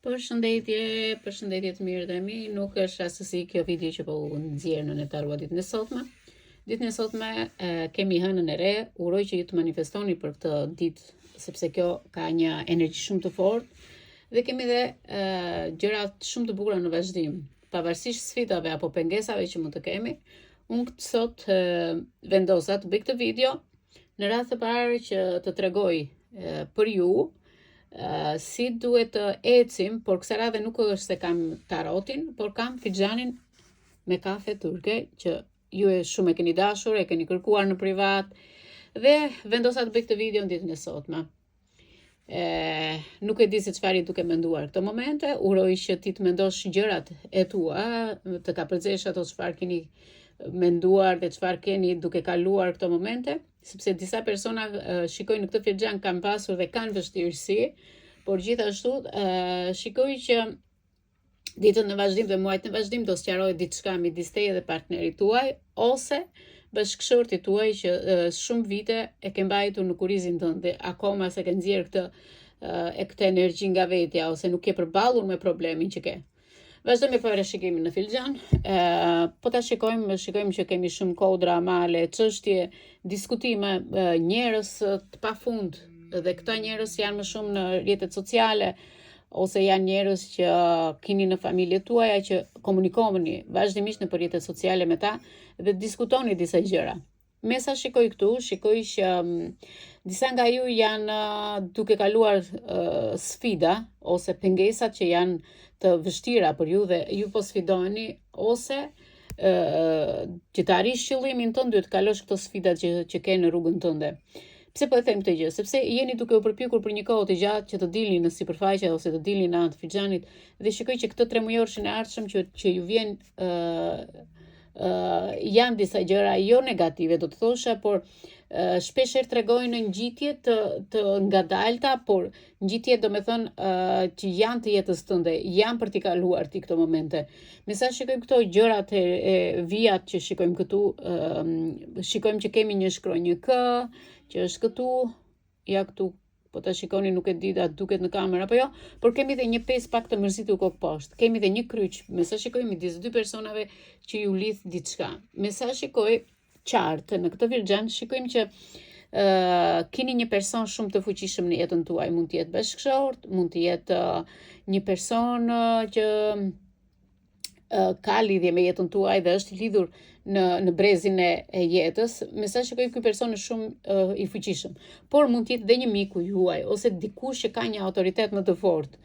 Përshëndetje të mirë dhe mi, nuk është rastësi kjo video që po u nxjerr në Netarua ditën e sotme. Ditën e sotme kemi hënën e re, uroj që ju të manifestoni për këtë ditë, sepse kjo ka një energji shumë të fortë dhe kemi dhe gjëra shumë të bukura në vazhdim. Pavarësisht sfidave apo pengesave që mund të kemi, unë sot vendosa të bëj këtë video në radhë të parë që të tregoj për ju si duhet të ecim, por kësaj radhe nuk është se kam tarotin, por kam fixhanin me kafe turke që ju shumë e keni dashur, e keni kërkuar në privat dhe vendosa të bëj këtë video në ditën e sotme. Nuk e di se çfarë duke menduar këto momente, uroj që ti të mendosh gjërat e tua, të kapërcesh ato çfarë keni menduar dhe çfarë keni duke kaluar këto momente, sepse disa persona shikojnë në këtë fixhan kanë pasur dhe kanë vështirësi, por gjithashtu shikoj që ditën në vazhdim dhe muajt në vazhdim do sqarojë diçka midis teje dhe partnerit tuaj ose bashkëshortit tuaj që shumë vite e ke mbajtur në kurizin tënd dhe akoma se ke nxjerr këtë energji nga vetja ose nuk ke përballur me problemin që ke. Vazhdojmë me parashikimin në filxhan. Po ta shikojmë që kemi shumë kodra, male, çështje, diskutime, njerëz të pafund dhe këta njerëz janë më shumë në rrjetet sociale ose janë njerëz që keni në familjet tuaja që komunikoni vazhdimisht në rrjetet sociale me ta dhe diskutoni disa gjëra. Me sa shikoj këtu, shikoj që disa nga ju janë duke kaluar sfida ose pengesat që janë të vështira për ju dhe ju po sfidoni ose që të arrish qëllimin tënd duhet të kalosh këto sfidat që ke në rrugën tënde. Pse po e them këtë gjë? Sepse jeni duke u përpjekur për një kohë të gjatë që të dilni në sipërfaqe ose të dilni në anë të fixhanit dhe shikoj që këtë 3 mujorshin e ardhshëm që ju vjen janë disa gjëra jo negative, do të thosha, por shpesher tregojnë në ngjitje të ngadalta, por ngjitje do me thënë që janë të jetës tënde, janë për t'i kaluar ti këto momente. Me sa shikojmë këto gjërat e vijat që shikojmë këtu, shikojmë që kemi një shkronjë K, që është këtu, ja këtu, po ta shikoni nuk e di da duket në kamerë apo jo, por kemi dhe një pes pak të mërzitur kokë poshtë. Kemi dhe një kryq, me sa shikoj midis dy personave që ju lidh diçka. Me sa shikoj qartë në këtë filxhan, shikojmë që keni një person shumë të fuqishëm në jetën tuaj, mund të jetë bashkëshort, mund të jetë një person që ka lidhje me jetën tuaj dhe është lidhur në brezin e jetës, me sa shikoj ky person është shumë i fuqishëm, por mund të jetë dhe një miku juaj ose dikush që ka një autoritet më të fortë.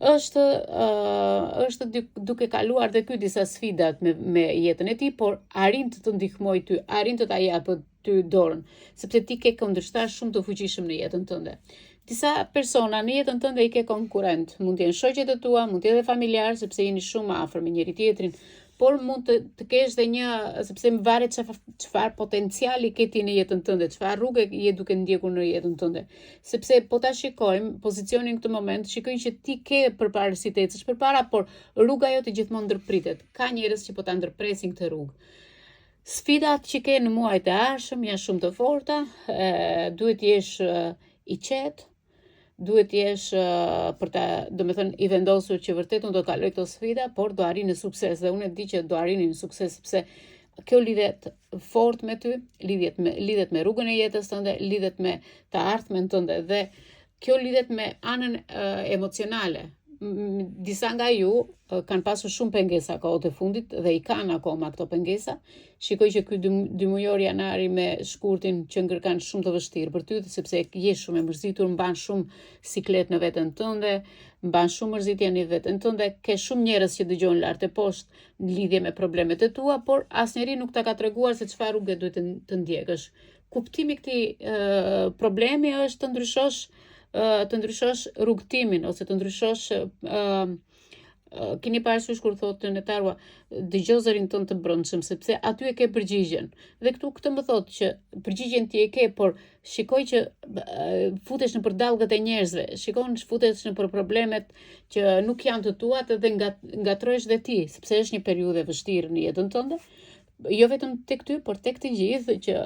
Është duke kaluar dhe ky disa sfidat me jetën e tij, por arrin të ndihmojë ty, arrin të ta japë ty dorën, sepse ti ke kundërshtar shumë të fuqishëm në jetën tënde. Disa persona në jetën tënde i ke konkurrent, mund të jenë shoqet e tua, mund të jetë familjar, sepse jeni shumë afër me njëri tjetrin, por mund të kesh dhe një, sepse më varet çfarë potenciali ke ti në jetën tënde, çfarë rrugë je duke ndjekur në jetën tënde. Sepse po ta shikojmë pozicionin në këtë moment, shikojmë që ti ke përpara si të ecësh përpara, por rruga jote gjithmonë ndërpritet. Ka njerëz që po ta ndërpresin këtë rrugë. Sfidat që ke në muajt e ardhshëm janë shumë të forta, duhet jesh i qetë, duhet jesh për ta, do me thënë, i vendosur që vërtet unë do të kaloj këto sfida, por do arrini në sukses dhe unë e di që do arrini në sukses sepse kjo lidhet fort me ty, lidhet me rrugën e jetës tënde, lidhet me të ardhmen tënde dhe kjo lidhet me anën emocionale. Disa nga ju kanë pasur shumë pengesa kohët e fundit dhe i kanë akoma këto pengesa. Shikoj që ky 2 mujor janari me shkurtin që ngërkan shumë të vështirë për ty, sepse je shumë e mërzitur, mban shumë siklet në veten tënde, mban shumë mërzitje në veten tënde, ke shumë njerëz që dëgjojnë lart e poshtë në lidhje me problemet e tua, por asnjëri nuk ta ka treguar se çfarë rrugë duhet të ndjekësh. Kuptimi i këtij problemi është të ndryshosh rrugtimin ose të ndryshosh keni parasysh kur thotë në Tarua dëgjoj zërin tënd të brendshëm sepse aty e ke përgjigjen. Dhe këtu këtë më thotë që përgjigjen ti e ke, por shikoj që futesh në përdallgët e njerëzve, futesh në për problemet që nuk janë të tuat dhe ngatrohesh dhe ti, sepse është një periudhë e vështirë në jetën tënde, jo vetëm tek ty, por tek të gjithë që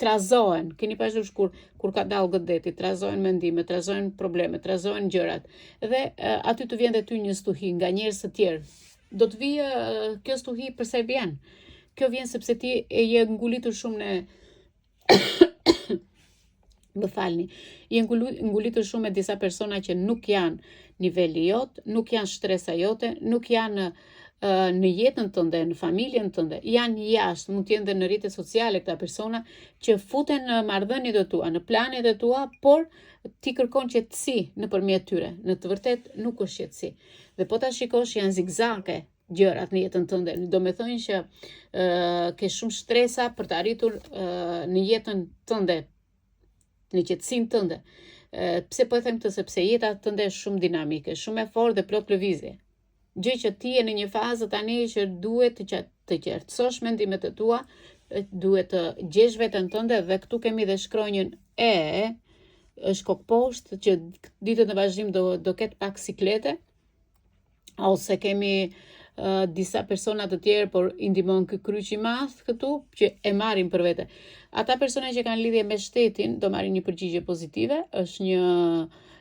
trazohen, keni parasysh kur ka dallë gëdeti, trazohen mendimet, trazohen problemet, trazohen gjërat. Dhe aty të vjen dhe ty një stuhi nga njerëz të tjerë. Do të vijë kjo stuhi përse vjen. Kjo vjen sepse ti je ngulitur shumë në më falni, je ngulitur shumë me disa persona që nuk janë niveli jot, nuk janë shtresa jote, nuk janë në jetën tënde, në familjen tënde, janë jashtë, mund të jenë dhe në rrjetet sociale këta persona që futen në marrëdhëniet e tua, në planet e tua, por ti kërkon qetësi nëpërmjet tyre. Në të vërtetë nuk është qetësi. Dhe po ta shikosh janë zigzake gjërat në jetën tënde. Do me thënë që ke shumë shtresa për të arritur në jetën tënde, në qetësinë tënde. Pse po e them këtë? Sepse jeta tënde është shumë dinamike, shumë e fortë dhe plot lëvizje. Gjë që ti je në një fazë tani që duhet të qartësosh mendimet e tua, duhet të gjesh veten tënde dhe këtu kemi dhe shkronjën është kokë poshtë që ditët në vazhdim do ketë pak siklete, ose kemi disa persona të tjerë, por i ndihmon ky kryq i madh këtu që e marrin për vete. Ata persona që kanë lidhje me shtetin do marrin një përgjigje pozitive, është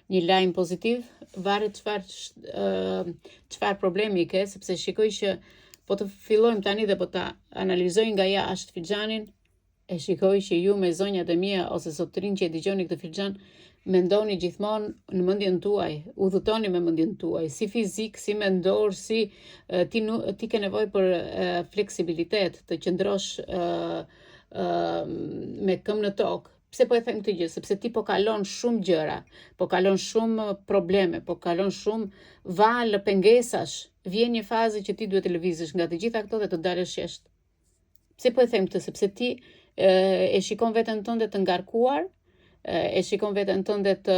një lajm pozitiv, varet çfarë problemi ke, sepse shikoj që po të fillojmë tani dhe po ta analizoj nga jashtë fixhanin, e shikoj që ju me zonjat e mia ose sotrin që e dëgjoni këtë fixhan, mendoni gjithmonë në mendjen tuaj, udhëtoni me mendjen tuaj, si fizik, si mendor, si ti ke nevojë për fleksibilitet, të qëndrosh me këmbë në tokë. Pse po e them këtë gjë? Sepse ti po kalon shumë gjëra, po kalon shumë probleme, po kalon shumë valë pengesash. Vjen një fazë që ti duhet të lëvizësh nga të gjitha këto dhe të dalësh jashtë. Pse po e them këtë? Sepse ti e shikon veten tënde të ngarkuar, e shikon veten tënde të,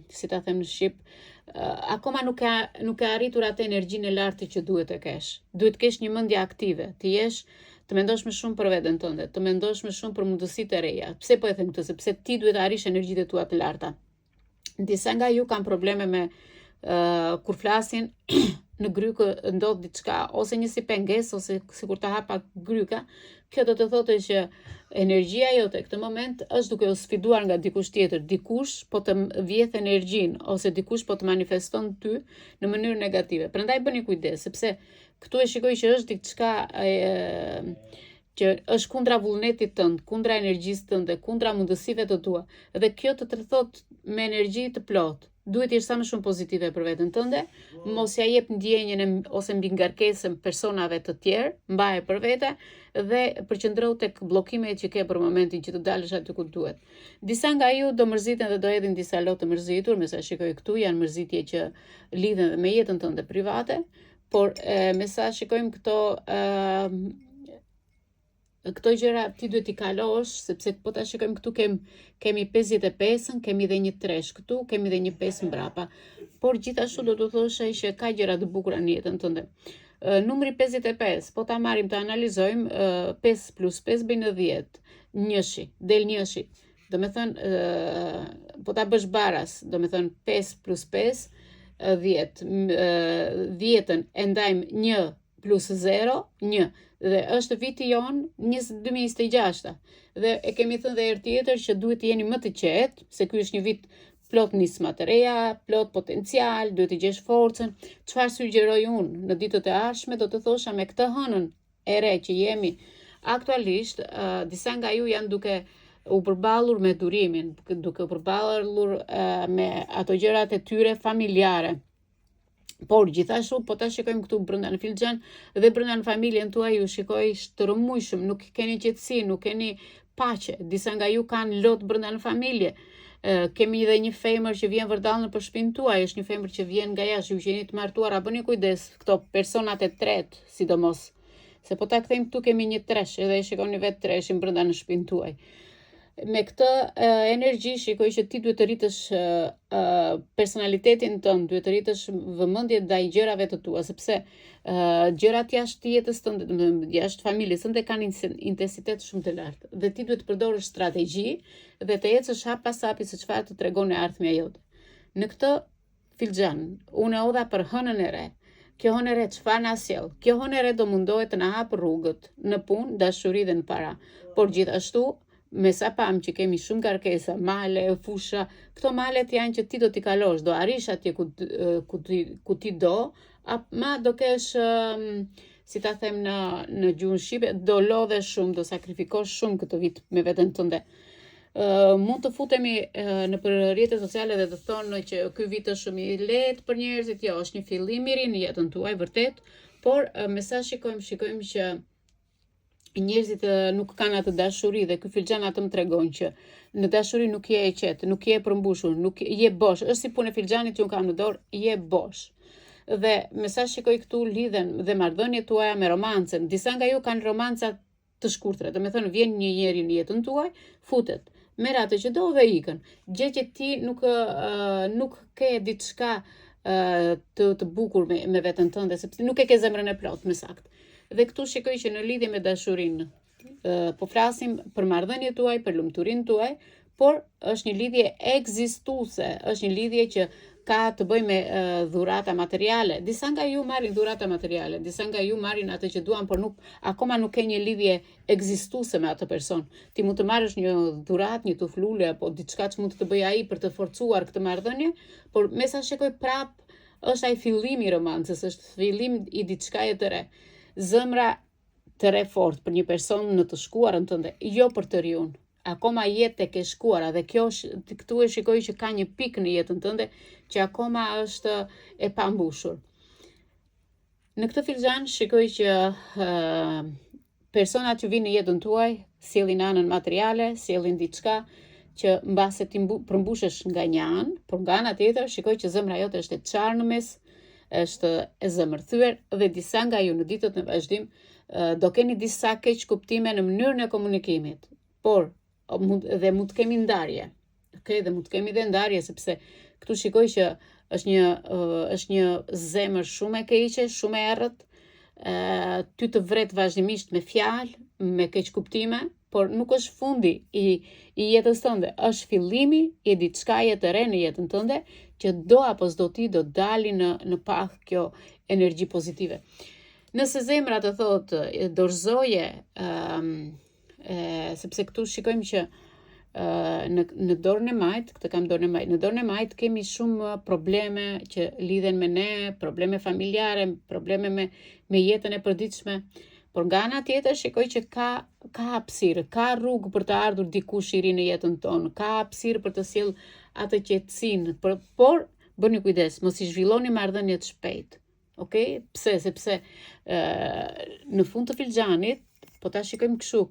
si ta them në shqip, akoma nuk e arritur atë energjinë e lartë që duhet të kesh. Duhet të kesh një mendje aktive, të mendosh më shumë për veten tënde, të mendosh më shumë për mundësitë e reja. Pse po e them këtë? Sepse ti duhet të arrish energjitë tua të larta. Disa nga ju kanë probleme me kur flasin në grykë ndodh diçka, ose një si pengesë, ose sikur të hapa gryka. Kjo do të thotë që energjia jote këtë moment është duke u sfiduar nga dikush tjetër. Dikush po të vjedh energjinë, ose dikush po të manifeston ty në mënyrë negative. Prandaj bëni kujdes, sepse këtu e shikoj që është diçka që është kundra vullnetit tënd, kundra energjisë tënde, kundra mundësive të tua. Dhe kjo të tërthot me energji të plotë. Duhet jesh sa më shumë pozitive për veten tënde, mos ja jep ndjenjen ose mbi ngarkesën personave të tjerë, mbaje për vete dhe përqendro tek bllokimet që ke për momentin që të dalësh aty ku duhet. Disa nga ju do mërziten dhe do hedhin disa lot të mërzitur, me sa shikoj këtu janë mërzitje që lidhen me jetën tënde private, por me sa shikojmë këto gjëra ti duhet t'i kalosh, sepse po ta shikojmë këtu kemi 55-ën, kemi dhe një 3 këtu, kemi dhe një 5 mbrapa. Por gjithashtu do të thosha që ka gjëra të bukura në jetën tënde. Numri 55, po ta marrim të analizojmë, 5 plus 5 bën 10, njëshi, del njëshi. Do me thënë, po ta bësh baras, do me thënë 5 plus 5, 10. 10-ën e ndajmë 1 plus 0, 1. Dhe është viti jon 2026. Dhe e kemi thënë dhe herë tjetër që duhet të jeni më të qetë, se ky është një vit plot nisma të reja, plot potencial, duhet të gjesh forcën. Çfarë sugjeroj unë në ditët e ardhshme, do të thosha me këtë hënën e re që jemi aktualisht, disa nga ju janë duke u përballur me durimin, duke u përballur me ato gjërat e tyre familjare. Por gjithashtu po ta shikojmë këtu brenda në filxhan dhe brenda në familjen tuaj ju shikoj të rëmujshëm, nuk keni qetësi, nuk keni paqe. Disa nga ju kanë lot brenda në familje. Kemi edhe një femër që vjen vërdall nëpër shtëpinë tuaj, është një femër që vjen nga jashtë, ju jeni të martuara, bëni kujdes këto personat e tretë, sidomos. Se po ta kthejmë këtu kemi një tresh, edhe e shikoni vetë treshin brenda në shtëpinë tuaj. Me këtë energji shikoj që ti duhet të rritësh personalitetin tënd, duhet të rritësh vëmendje ndaj gjërave të tua, sepse gjërat jashtë jetës tënde, jashtë familjes tënde kanë intensitet shumë të lartë. Dhe ti duhet të përdorësh strategji dhe të ecësh hap pas hapi se çfarë të tregon e ardhmja jote. Në këtë filxhan, unë odha për hënën e re. Kjo hënë e re çfarë na sjell? Kjo hënë e re do mundohet të na hapë rrugët në punë, dashuri dhe në para. Por gjithashtu me sa pam që kemi shumë kërkesa, male, fusha, këto malet janë që ti do t'i kalosh, do arish atje ku ti do, ma do kesh, si ta them në gjuhën shqipe, do lodhe shumë, do sakrifikosh shumë këtë vit me veten tënde. Mund të futemi në për rrjetet sociale dhe të thonë që ky vit është shumë i lehtë për njerëzit, jo, është një fillim i ri në jetën tuaj vërtet, por me sa shikojmë që njerëzit nuk kanë atë dashuri dhe ky filxhan atë më tregon që në dashuri nuk je e qetë, nuk je e përmbushur, nuk je bosh, është si punë e filxhanit që unë kam në dorë, je bosh. Dhe me sa shikoj këtu lidhen dhe marrëdhëniet tuaja me romancën, disa nga ju kanë romanca të shkurtra, do të thënë vjen një njeri në jetën tuaj, futet, merr atë që do dhe ikën. Gjë që ti nuk ke diçka të bukur me veten tënde, sepse nuk e ke zemrën e plot me sakt. Dhe këtu shikoj që në lidhje me dashurinë, po flasim për marrëdhëniet tuaj, për lumturinë tuaj, por është një lidhje ekzistuese, është një lidhje që ka të bëjë me dhurata materiale. Disa nga ju marrin dhurata materiale, disa nga ju marrin atë që duan, por akoma nuk ke një lidhje ekzistuese me atë person. Ti mund të marrësh një dhuratë, një tuflule apo diçka që mund të bëjë ai për të forcuar këtë marrëdhënie, por me sa shikoj prap është ai fillimi i romancës, është fillim i diçkaje të re. Zemra të re fort për një person në të shkuarën tënde, jo për të riun. Akoma jetë e ke shkuara dhe këtu e shikoj që ka një pikë në jetën tënde që akoma është e pambushur. Në këtë filxhan shikoj që personat që vinë në jetën tuaj sjellin anën materiale, sjellin diçka që mbase ti përmbushesh nga një anë, por nga ana tjetër shikoj që zemra jote është e çarë në mes, është e zemërthyer dhe disa nga ju në ditët në vazhdim do keni disa keq kuptime në mënyrën e komunikimit, por mund të kemi ndarje. Okay, dhe mund të kemi dhe ndarje sepse këtu shikoj që është një zemër shumë e keqe, shumë e errët, ty të vret vazhdimisht me fjalë, me keq kuptime, por nuk është fundi i jetës tënde, është fillimi i diçkaje të re në jetën tënde që do apo s'do ti do dali në pak kjo energji pozitive. Nëse zemra të thotë dorëzoje, sepse këtu shikojmë që në dorën e majt, këtë kam dorën e majt, në dorën e majt kemi shumë probleme që lidhen me ne, probleme familjare, probleme me jetën e përditshme, por nga ana tjetër shikoj që ka hapësirë, ka rrugë për të ardhur dikush i ri në jetën tonë, ka hapësirë për të sjell atë qetësinë, por bëni kujdes, mos i zhvilloni marrëdhëniet shpejt. Okay? Pse? Sepse në fund të filxhanit, po ta shikojmë kështu,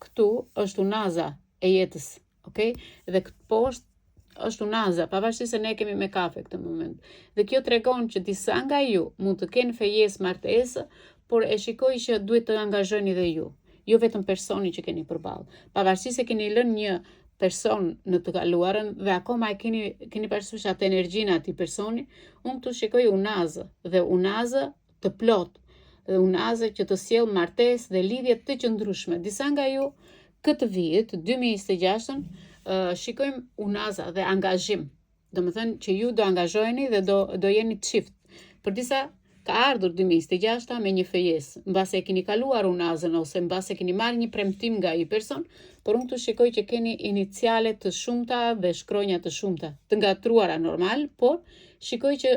këtu është unaza e jetës, okay? Dhe këtë poshtë është unaza, pavarësisht se ne kemi me kafe këtë moment. Dhe kjo tregon që disa nga ju mund të kenë fejes martesë, por e shikoj që duhet të angazhoni dhe ju, jo vetëm personi që keni përballë. Pavarësisht se keni lënë një person në të kaluarën dhe akoma e keni parasysh atë energjinë atij personi, unë këtu shikoj unazë dhe unazë të plotë. Dhe unazë që të sjell martesë dhe lidhje të qëndrueshme. Disa nga ju këtë vit, 2026, shikojmë unaza dhe angazhim. Domethënë që ju do angazhoheni dhe do jeni çift. Për disa ka ardhur 2026 me një fejesë, mbase e keni kaluar unazën ose mbase keni marrë një premtim nga ai person, por unë këtu shikoj që keni iniciale të shumta dhe shkronja të shumta, të ngatruara normal, por shikoj që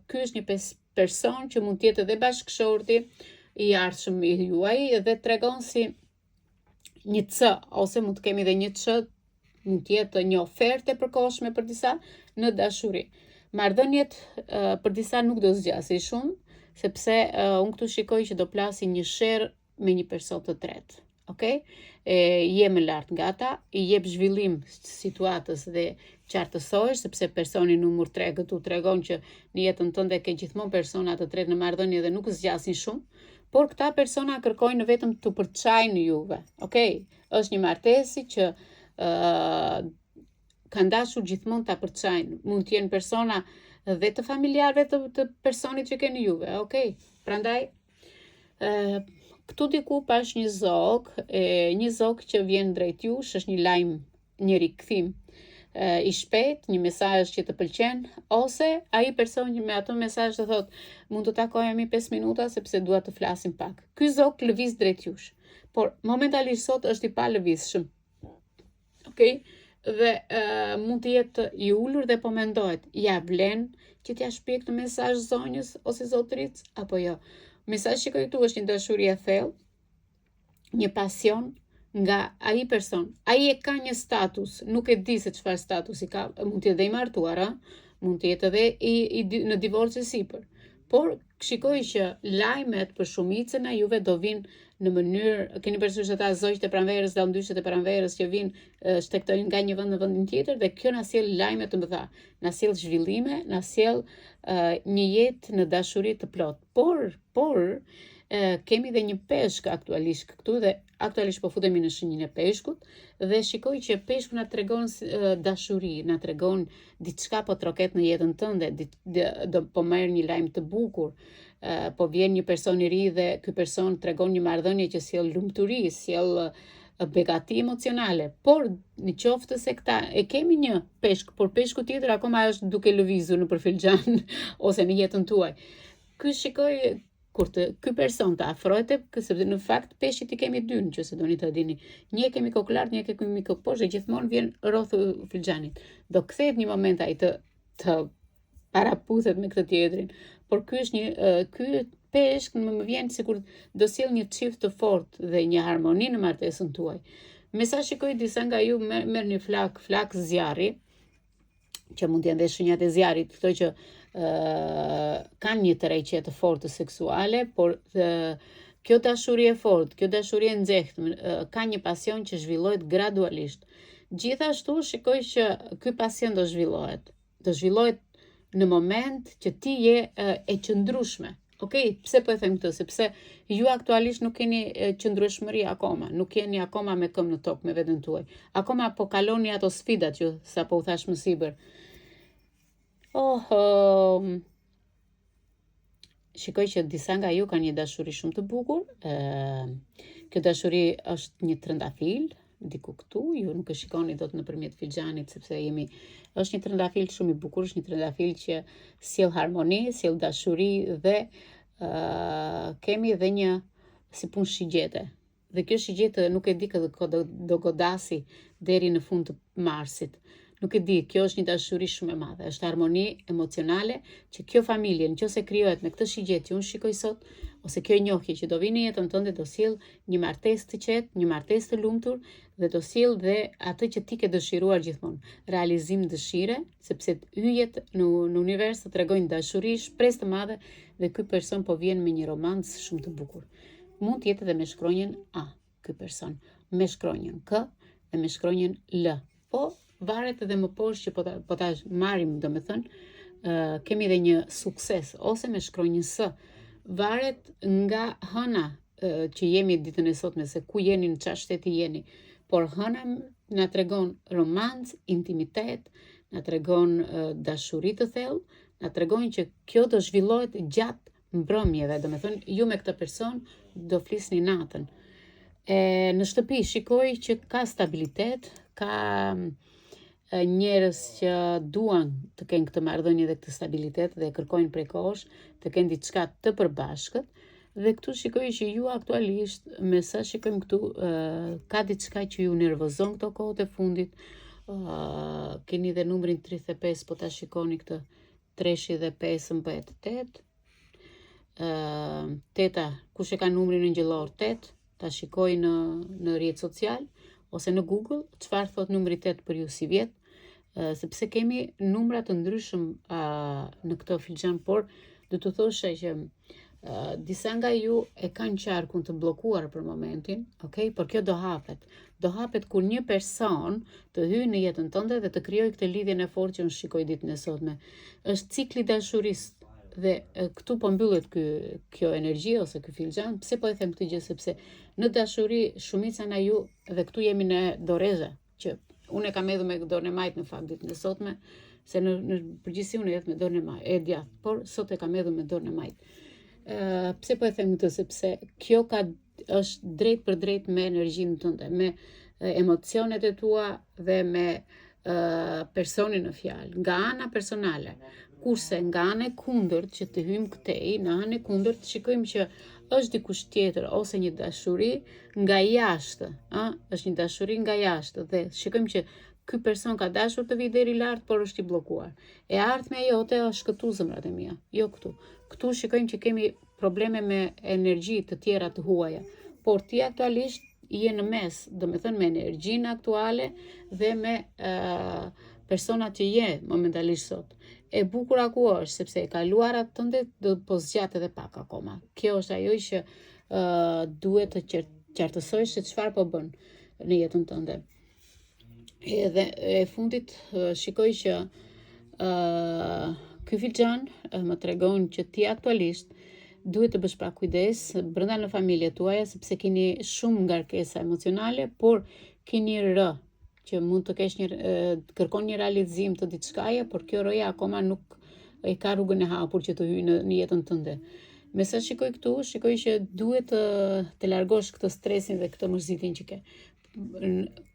ky është një person që mund të jetë edhe bashkëshorti i ardhshëm i juaj dhe tregon si një C, ose mund të kemi edhe një Ç, mund të jetë një ofertë e përkohshme për disa në dashuri. Marrëdhëniet për disa nuk do zgjasin shumë, sepse unë këtu shikoj që do plasi një sherr me një person të tretë. Okay? Je më lart nga ata, i jep zhvillim situatës dhe qartësohesh, sepse personi numër 3 këtu tregon që në jetën tënde ke gjithmonë persona të tretë në marrëdhënie dhe nuk zgjasin shumë, por këta persona kërkojnë vetëm të përçajnë juve. Okay? Është një martesë që kanë dashur gjithmonë ta përçajnë. Mund të jenë persona dhe të familjarëve të personit që keni juve. Okay? Prandaj këtu diku pash një zog që vjen drejt jush, është një lajm, një rikthim i shpejt, një mesazh që të pëlqen, ose ai person që me atë mesazh të thotë, mund të takohemi 5 minuta sepse dua të flasim pak. Ky zog lëviz drejt jush, por momentalisht sot është i pa lëvizshëm. okay? Dhe mund të jetë i ulur dhe po mendohet, ja vlen që t'ja shpjeg këtë mesazh zonjës ose zotërit, apo jo. Mesazhi që këtu është një dashuri e thellë, një pasion nga ai person. Ai e ka një status, nuk e di se çfarë statusi ka, mund të jetë dhe i martuar, mund të jetë edhe në divorce sipër. Por shikoj që lajmet për shumicën e juve do vinë në mënyrë, keni parasysh ata zogjt e pranverës, dallëndyshet e pranverës që vinë shtektojnë nga një vend në vendin tjetër dhe kjo na sjell lajme të mëdha, na sjell zhvillime, na sjell një jetë në dashuri të plot. Por kemi dhe një peshk aktualisht këtu dhe aktualisht po futemi në shenjën e peshkut dhe shikoj që peshku na tregon dashuri, na tregon diçka po troket në jetën tënde, do po merr një lajm të bukur, po vjen një person i ri dhe ky person tregon një marrëdhënie që sjell lumturi, sjell begati emocionale, por në qoftë se këta e kemi një peshk, por peshku tjetër akoma është duke lëvizur nëpër filxhan ose në jetën tuaj. Kur ky person të afrohet, sepse në fakt peshqit i kemi dy, nëse doni të dini. Një e kemi kokë lart, një e kemi kokë poshtë, gjithmonë vjen rreth filxhanit. Do kthehet një moment ai të paraputhet me këtë tjetrin. Por ky peshk më vjen sikur do sjell një çift të fortë dhe një harmoni në martesën tuaj. Me sa shikoj disa nga ju merr një flak zjarri, që mund të jenë dhe shenjat e zjarrit, këto që kanë një tërheqje të fortë seksuale, por kjo dashuri e fortë, kjo dashuri e nxehtë, ka një pasion që zhvillohet gradualisht. Gjithashtu shikoj që ky pasion do zhvillohet në moment që ti je e qëndrueshme. Okej, pse po e them këtë? Sepse ju aktualisht nuk keni qëndrueshmëri akoma, nuk jeni akoma me këmbë në tokë me veten tuaj. Akoma po kaloni ato sfidat që sapo u thash më sipër. Shikoj që disa nga ju kanë një dashuri shumë të bukur. Kjo dashuri është një trëndafil, diku këtu, ju nuk e shikoni dot nëpërmjet filxhanit sepse është një trëndafil shumë i bukur, është një trëndafil që sjell harmoni, sjell dashuri dhe kemi edhe një si punë shigjete. Dhe kjo shigjete nuk e di këtë do godasi deri në fund të marsit. Nuk e di, kjo është një dashuri shumë e madhe, është harmoni emocionale që kjo familje, nëse krijohet me këtë shigjet që unë shikoj sot, ose kjo njohje që do vinë në jetën tënde, do sjell një martesë të qetë, një martesë të lumtur dhe do sjell dhe atë që ti ke dëshiruar gjithmonë, realizim dëshire, sepse hyjet në univers të tregojnë dashuri, shpresë të madhe dhe ky person po vjen me një romancë shumë të bukur. Mund të jetë edhe me shkronjën A, ky person, me shkronjën K dhe me shkronjën L. Po varet edhe më poshtë që po ta marrim, domethënë, kemi edhe një sukses ose me shkronjën S. Varet nga hëna që jemi ditën e sotme, se ku jeni, në çfarë shteti jeni. Por hëna na tregon romancë, intimitet, na tregon dashuri të thellë, na tregon që kjo do zhvillohet gjatë mbrëmjeve, domethënë ju me këtë person do flisni natën. Në shtëpi shikoj që ka stabilitet, ka njerëz që duan të kenë këtë marrëdhënie dhe këtë stabilitet dhe kërkojnë prej kohësh të kenë diçka të përbashkët dhe këtu shikoj që ju aktualisht me sa shikojmë këtu ka diçka që ju nervozon këto kohët e fundit. Keni dhe numrin 35, po ta shikoni këtë 3 dhe 5 bëhet 8. Teta, kush e ka numrin angjëllor 8, ta shikoj në rrjet social ose në Google, çfarë thot numri 8 për ju si vjet. Sepse kemi numra të ndryshëm në këtë filxhan, por do të thosha që disa nga ju e kanë qarkun të bllokuar për momentin, okay? Por kjo do hapet. Do hapet kur një person të hyjë në jetën tënde dhe të krijojë këtë lidhjen e fortë që unë shikoj ditën e sotme. Është cikli dashurisë dhe këtu po mbyllet kjo energji ose ky filxhan. Pse po e them këtë gjë? Sepse në dashuri shumica nga ju dhe këtu jemi në doreze që unë e kam edhur me dorën e majt në fakt ditën e sotme, se në përgjithësi unë edh me dorën e majt, e djathtë, por sot e kam edhur me dorën e majt. Pse po e them këtë? Sepse kjo është drejt për drejt me energjinë tënde, me emocionet e tua dhe me personin në fjalë, nga ana personale. Kurse nga ana e kundërt që të hyjmë këtej, në anën e kundërt shikojmë që është dikush tjetër ose një dashuri nga jashtë, është një dashuri nga jashtë dhe shikojmë që ky person ka dashur të vijë deri lart, por është i bllokuar. E ardhmja jote është këtu, zemrat e mia, jo këtu. Këtu shikojmë që kemi probleme me energji të tjera të huaja, por ti aktualisht je në mes, do me thënë me energjinë aktuale dhe me personat që je momentalisht sot. E bukura ku është, sepse e kaluarat tënde do po zgjat edhe pak akoma. Kjo është ajo që duhet të qartësojsh se çfarë po bën në jetën tënde. Edhe e fundit shikoj që ky filxhan më tregon që ti aktualisht duhet të bësh pak kujdes brenda në familjet tuaja, sepse keni shumë ngarkesa emocionale, por keni rë që mund të kesh kërkon një realizim të diçkaje, por kjo rëja akoma nuk e ka rrugën e hapur që të hyjë në jetën tënde. Me sa shikoj këtu, shikoj që duhet të largosh këtë stresin dhe këtë mërzitin që ke.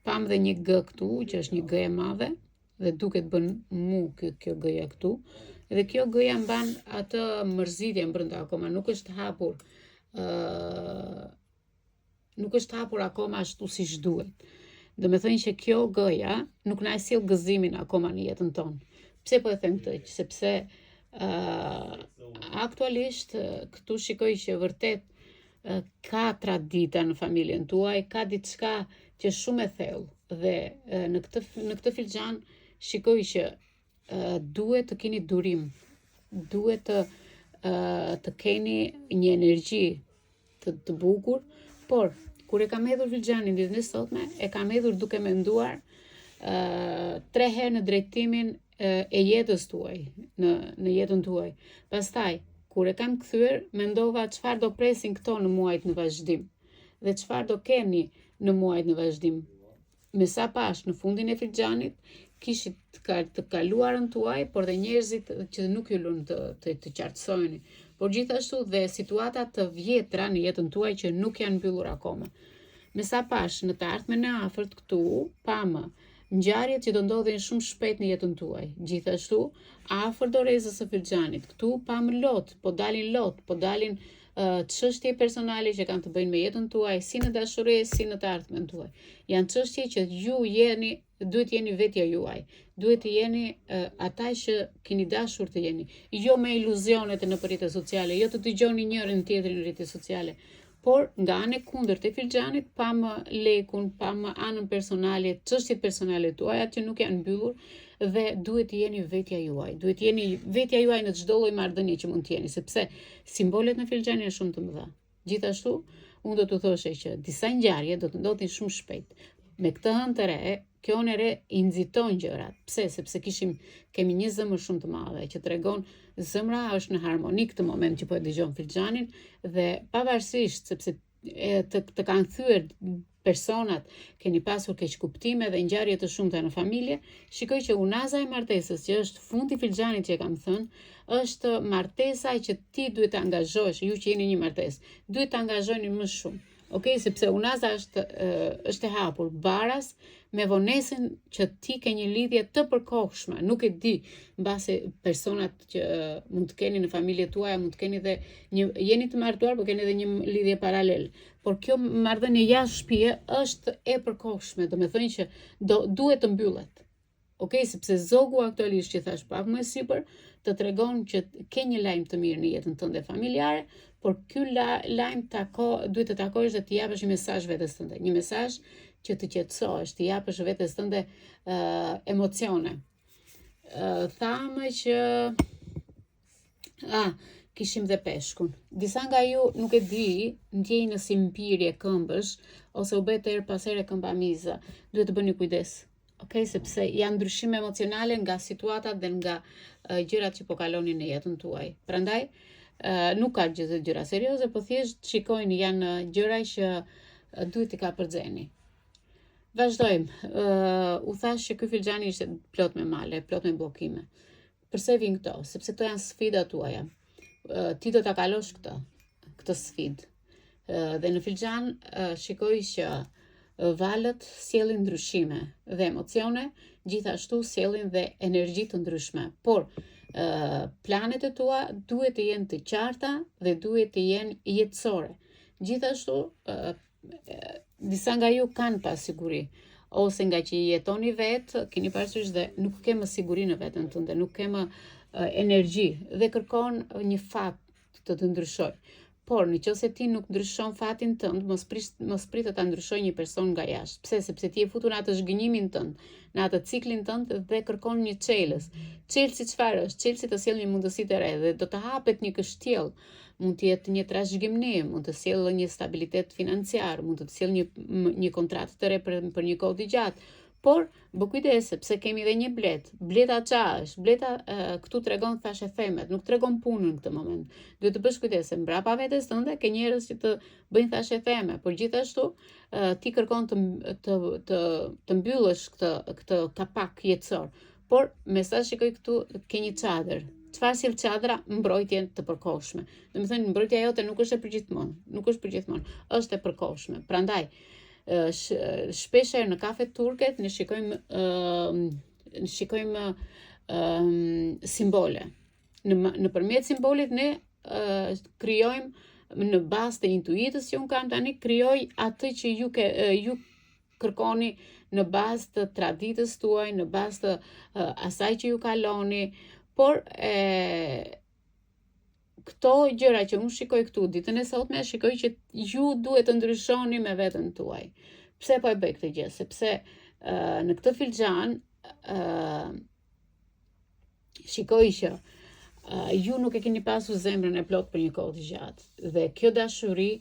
Pam dhe një gë këtu, që është një gë e madhe, dhe duket bën mu kjo gëja këtu. Dhe kjo gëja mban atë mërzitjen brenda akoma, nuk është hapur. Nuk është hapur akoma ashtu siç duhet. Do me thënë që kjo gëja nuk na e sjell gëzimin akoma në jetën tonë. Pse po e them këtë? Sepse aktualisht këtu shikoj që vërtet ka tradita në familjen tuaj, ka diçka që shumë e thellë dhe në këtë filxhan shikoj që duhet të keni durim, duhet të keni një energji të bukur, por kur e kam hedhur filxhanin ditën e sotme, e kam hedhur duke menduar 3 herë në drejtimin e jetës tuaj, në jetën tuaj. Pastaj, kur e kam kthyer, mendova çfarë do presin këto në muajt në vazhdim dhe çfarë do keni në muajt në vazhdim. Me sa pash në fundin e filxhanit, kishit të kaluarën tuaj, por dhe njerëzit që nuk ju lën të qartësojni, por gjithashtu dhe situata të vjetra në jetën tuaj që nuk janë mbyllur akoma. Me sa pash në të ardhmen e afërt këtu, pamë ngjarjet që do ndodhin shumë shpejt në jetën tuaj. Gjithashtu, afër dorezës së filxhanit, këtu pamë lot, po dalin çështje personale që kanë të bëjnë me jetën tuaj, si në dashuri, si në të ardhmen tuaj. Janë çështje që ju duhet jeni vetja juaj, duhet të jeni ata që keni dashur të jeni, jo me iluzionet në rrjetet sociale, jo të dëgjoni njërin tjetrin në rrjetet sociale, por nga anë e kundërt e filxhanit pamë lekun, pamë anën personale, çështjet personale tuaja që nuk janë mbyllur dhe duhet të jeni vetja juaj. Duhet të jeni vetja juaj në çdo lloj marrëdhënie që mund të jeni, sepse simbolet në filxhan janë shumë të mëdha. Gjithashtu, unë do të thoshe që disa ngjarje do të ndodhin shumë shpejt. Me këtë hënë të re, kjo në re i nxiton gjërat. Pse? Sepse kemi një zëmër shumë të madhe që tregon zëmra është në harmoni këtë moment që po e dëgjon filxhanin dhe pavarësisht sepse të kanë thyer personat, keni pasur keq kuptime dhe ngjarje të shumta në familje, shikoj që unaza e martesës që është fundi i filxhanit që e kam thënë, është martesa që ti duhet të angazhohesh, ju që jeni një martesë, duhet të angazhoheni më shumë. Okay, sepse unaza është e hapur baras me vonesën që ti ke një lidhje të përkohshme, nuk e di, mbase personat që mund të keni në familje tuaja, mund të keni dhe jeni të martuar, por keni edhe një lidhje paralel. Por kjo marrëdhënie jashtë shtëpie është e përkohshme, do me thënë që duhet të mbyllet. Okay, sepse zogu aktualisht që thash pak më sipër, të tregon që ke një lajm të mirë në jetën tënde familjare, por ky lajm duhet të takosh dhe të japësh një mesazh vetes tënde, një mesazh që të qetësohesh, të japësh vetes tënde emocione. Thamë që kishim dhe peshkun. Disa nga ju nuk e di, ndjejnë si mbirje këmbësh ose u bë her pas here këmba miza. Duhet të bëni kujdes. Okay, sepse janë ndryshime emocionale nga situatat dhe nga gjërat që po kaloni në jetën tuaj. Prandaj nuk ka gjëra serioze, po thjesht shikojni, janë gjëra që duhet t'i kapërceni. Vazhdojmë. U thash që ky filxhani ishte plot me male, plot me bllokime. Pse vin këto? Sepse këto janë sfidat tuaja. Ti do ta kalosh këtë sfidë. Dhe në filxhan shikoj që valët sjellin ndryshime dhe emocione, gjithashtu sjellin dhe energji të ndryshme. Por planet e tua duhet të jenë të qarta dhe duhet të jenë jetësore. Gjithashtu, disa nga ju kanë pasiguri, ose nga që jetoni vetë, keni parasysh dhe nuk ke më siguri në veten tënde, nuk ke më energji dhe kërkon një fat të ndryshoj. Por nëse ti nuk ndryshon fatin tënd, mos prit të ta ndryshoj një person nga jashtë. Pse? Sepse ti je futur në atë zhgënjimin tënd, në atë ciklin tënd dhe kërkon një çelës. Çelësi çfarë është? Çelësi të sjellë një mundësi të re dhe do të hapet një kështjell. Mund të jetë një trashëgimnim, mund të sjellë një stabilitet financiar, mund të sjellë një kontratë të re për një kohë të gjatë. Por, bë kujdes, sepse kemi dhe një blet. Bleta qa është? Bleta këtu tregon thashë themet, nuk tregon punën në këtë moment. Duhet të bësh kujdes, mbrapa vetes tënde ke njerëz që të bëjnë thashë theme, por gjithashtu ti kërkon të mbyllësh këtë kapak jetësor. Por, me sa shikoj këtu ke një çadër. Çfarë sjell çadra? Mbrojtjen të përkohshme. Domethënë mbrojtja jote nuk është e përgjithmonë, është e përkohshme. Prandaj shpeshherë në kafet turket ne shikojmë simbole. Nëpërmjet simbolit ne krijojmë në bazë të intuitës që unë kam tani, krijoj atë që ju kërkoni në bazë të traditës tuaj, në bazë të asaj që ju kaloni, por këto gjëra që unë shikoj këtu ditën e sotme, shikoj që ju duhet të ndryshoni me veten tuaj. Pse po e bëj këtë gjë? Sepse në këtë filxhan shikoj që ju nuk e keni pasur zemrën e plot për një kohë të gjatë. Dhe kjo dashuri,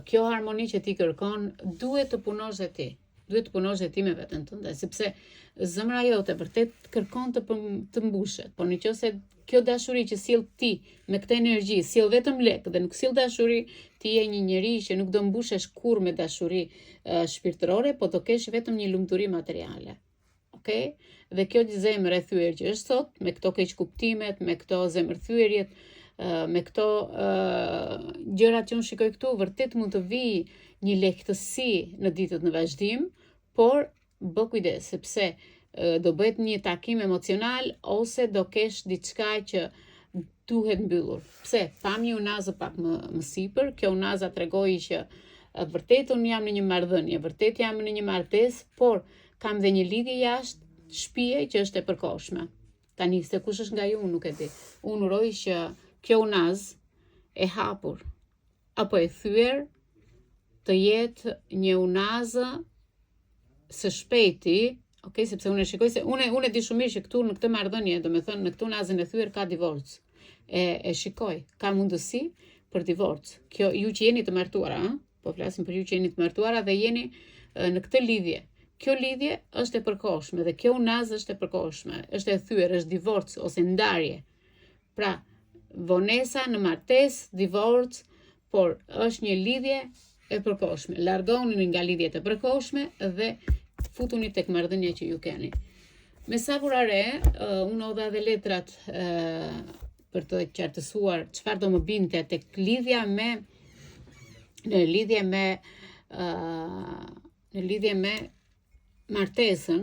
kjo harmoni që ti kërkon, duhet të punosh dhe ti. Duhet të punosh dhe ti me veten tënde, sepse zemra jote vërtet kërkon të mbushet. Por nëse kjo dashuri që sjell ti me këtë energji, sjell vetëm lek dhe nuk sjell dashuri, ti je një njerëz që nuk do mbushesh kurrë me dashuri shpirtërore, po do kesh vetëm një lumturi materiale. Okej? Dhe kjo zemër e thyer që është sot, me këto keqkuptimet, me këto zemërthyerjet, me këto gjërat që unë shikoj këtu, vërtet mund të vijë një lehtësi në ditët në vazhdim, por bë kujdes, sepse do bëhet një takim emocional ose do kesh diçka që duhet mbyllur. Pse? Pam një unazë pak më sipër, kjo unaza tregoi që vërtet unë jam në një marrëdhënie, vërtet jam në një martesë, por kam dhe një lidhje jashtë shtëpie që është e përkohshme. Tani se kush është nga ju nuk e di. Unë uroj që kjo unazë e hapur apo e thyer të jetë një unazë së shpejti, okay, sepse unë shikoj se unë e di shumë mirë që këtu në këtë marrëdhënie, domethënë në këtë unazën e thyer ka divorc. E shikoj, ka mundësi për divorc. Kjo ju që jeni të martuara, po flasim për ju që jeni të martuara dhe jeni në këtë lidhje. Kjo lidhje është e përkohshme dhe kjo unazë është e përkohshme, është e thyer, është divorc ose ndarje. Pra, vonesa në martesë, divorc, por është një lidhje e përkohshme. Largoni nga lidhjet e përkohshme dhe futuni tek marrëdhënia që ju keni. Me sa vurare, unë odha dhe letrat për të qartësuar çfarë do më binte tek në lidhje me martesën,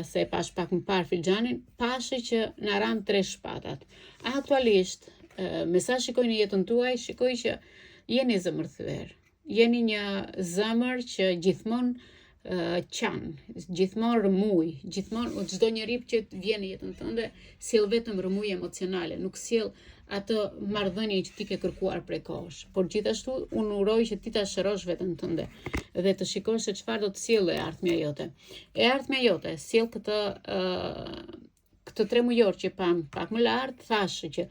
se pash pak më parë filxhanin, pashë që na ran 3 shpatat. Aktualisht, me sa shikoj në jetën tuaj, shikoj që jeni zemërthyer. Jeni një zemër që gjithmonë gjithmonë rëmuj, gjithmonë çdo njeri që vjen në jetën tënde sjell vetëm rëmuj emocionale, nuk sjell atë marrëdhënie që ti ke kërkuar prej kohësh. Por gjithashtu unë uroj që ti ta shërosh veten tënde dhe të shikosh se çfarë do të sjellë e ardhmja jote. E ardhmja jote sjell këtë 3 mujor që pam pak më lart, thashë që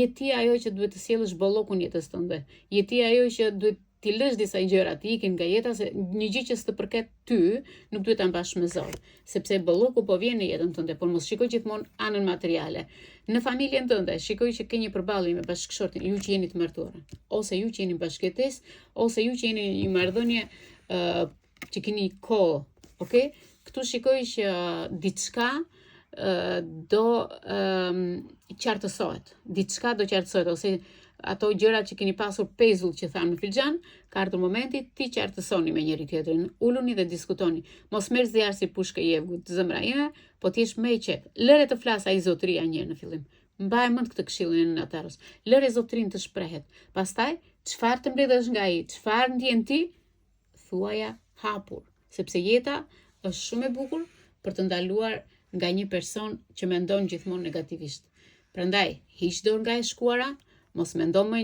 je ti ajo që duhet të sjellësh bollokun jetës tënde. Je ti ajo që duhet ti lësh disa gjëra të ikin nga jeta, se një gjë që s'të përket ty nuk duhet ta mbash me zor, sepse bolloku po vjen në jetën tënde, por mos shikoj gjithmonë anën materiale. Në familjen tënde shikoj që ke një përballje me bashkëshortin, ju që jeni të martuara, ose ju që jeni bashkëjetesë, ose ju që jeni në një marrëdhënie që keni kohë, okay? Këtu shikoj që diçka do qartësohet. Diçka do qartësohet ose ato gjërat që keni pasur pezull që thamë në filxhan, ka ardhur momenti ti qartësoni me njëri tjetrin, uluni dhe diskutoni. Mos merr zjarr si pushkë e jevgut, zemra ime, po ti jesh më i qetë. Lëre të flas ai zotëria një në fillim. Mbaj mend këtë këshillin e natarës. Lëre zotërin të shprehet. Pastaj, çfarë të mbledhësh nga ai, çfarë ndjen ti, thuaja hapur, sepse jeta është shumë e bukur për të ndaluar nga një person që mendon gjithmonë negativisht. Prandaj, hiq dorë nga e shkuara, mos mendo më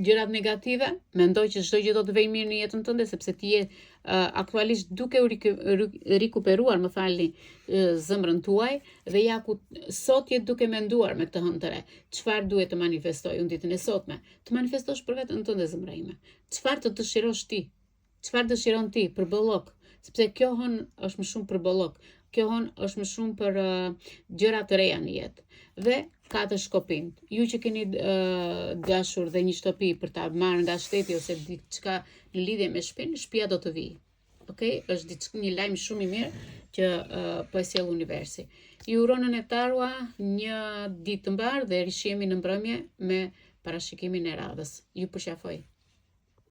gjërat negative, mendoj që çdo gjë do të vejë mirë në jetën tënde sepse ti je aktualisht duke u rikuperuar, më falni, zemrën tuaj dhe ja ku sot je duke menduar me këtë hënë të re. Çfarë duhet të manifestoj unë ditën e sotme? Të manifestosh për veten tënde, zemra ime. Çfarë të dëshirosh ti? Çfarë dëshiron ti për bollok? Sepse kjo hënë është më shumë për bollok. Kjo hënë është më shumë për gjëra të reja në jetë. Dhe ka të shkopin. Ju që keni dashur dhe një shtëpi për ta marrë nga shteti ose diçka në lidhje me shtëpinë, shtëpia do të vijë. Okej? Është një lajm shumë i mirë që po e sjell universi. Ju uronën e tarua një ditë të mbarë dhe rishihemi në mbrëmje me parashikimin e radhës. Ju përqafoj.